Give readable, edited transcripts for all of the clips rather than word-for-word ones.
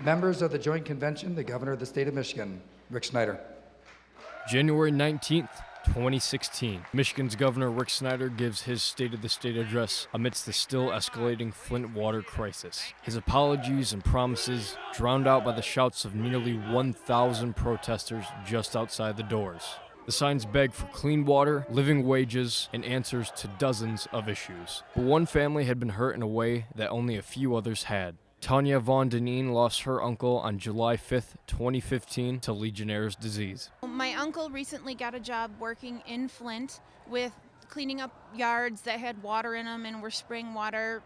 Members of the Joint Convention, the Governor of the State of Michigan, Rick Snyder. January 19th, 2016. Michigan's Governor Rick Snyder gives his State of the State address amidst the still escalating Flint water crisis. His apologies and promises drowned out by the shouts of nearly 1,000 protesters just outside the doors. The signs beg for clean water, living wages, and answers to dozens of issues. But one family had been hurt in a way that only a few others had. Tanya Von Deneen lost her uncle on July 5th, 2015 to Legionnaires' disease. My uncle recently got a job working in Flint with cleaning up yards that had water in them and were spring water,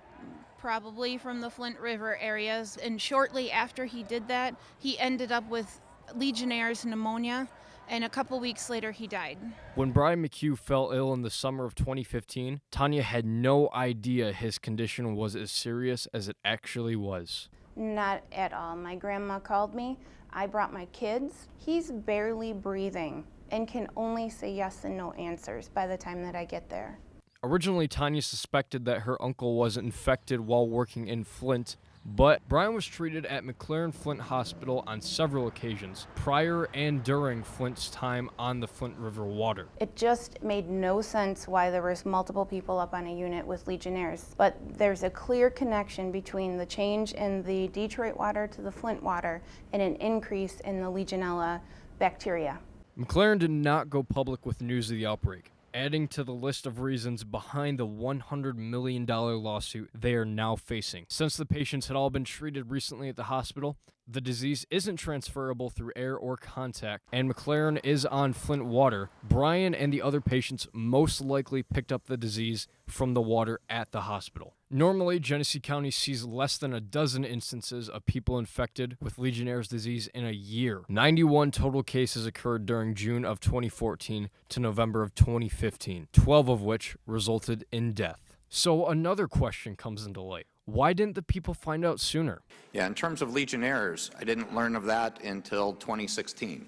probably from the Flint River areas. And shortly after he did that, he ended up with Legionnaires' pneumonia, and a couple weeks later he died. When Brian McHugh fell ill in the summer of 2015, Tanya had no idea his condition was as serious as it actually was. Not at all. My grandma called me. I brought my kids. He's barely breathing and can only say yes and no answers by the time that I get there. Originally, Tanya suspected that her uncle was infected while working in Flint, but Brian was treated at McLaren Flint Hospital on several occasions, prior and during Flint's time on the Flint River water. It just made no sense why there was multiple people up on a unit with Legionnaires, but there's a clear connection between the change in the Detroit water to the Flint water and an increase in the Legionella bacteria. McLaren did not go public with news of the outbreak, adding to the list of reasons behind the $100 million lawsuit they are now facing. Since the patients had all been treated recently at the hospital, the disease isn't transferable through air or contact, and McLaren is on Flint water. Brian and the other patients most likely picked up the disease from the water at the hospital. Normally, Genesee County sees less than a dozen instances of people infected with Legionnaire's disease in a year. 91 total cases occurred during June of 2014 to November of 2015, 12 of which resulted in death. So another question comes into light. Why didn't the people find out sooner? Yeah, in terms of Legionnaires, I didn't learn of that until 2016.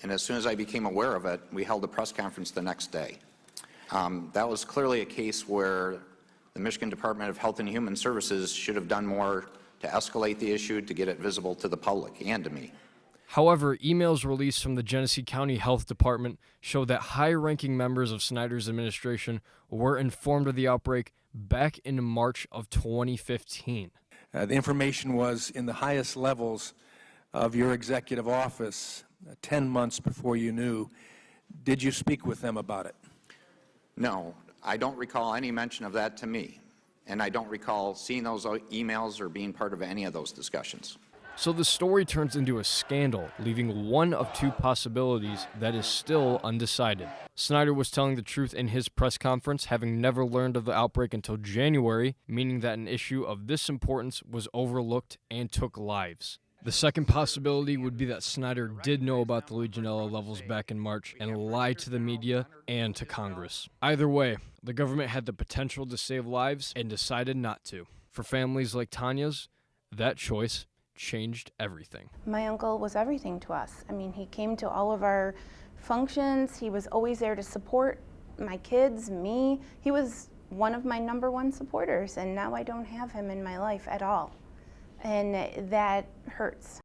And as soon as I became aware of it, we held a press conference the next day. That was clearly a case where the Michigan Department of Health and Human Services should have done more to escalate the issue, to get it visible to the public and to me. However, emails released from the Genesee County Health Department show that high-ranking members of Snyder's administration were informed of the outbreak back in March of 2015. The information was in the highest levels of your executive office 10 months before you knew. Did you speak with them about it? No, I don't recall any mention of that to me, and I don't recall seeing those emails or being part of any of those discussions. So the story turns into a scandal, leaving one of two possibilities that is still undecided. Snyder was telling the truth in his press conference, having never learned of the outbreak until January, meaning that an issue of this importance was overlooked and took lives. The second possibility would be that Snyder did know about the Legionella levels back in March and lied to the media and to Congress. Either way, the government had the potential to save lives and decided not to. For families like Tanya's, that choice changed everything. My uncle was everything to us. I mean, he came to all of our functions. He was always there to support my kids, me. He was one of my #1 supporters, and now I don't have him in my life at all. And that hurts.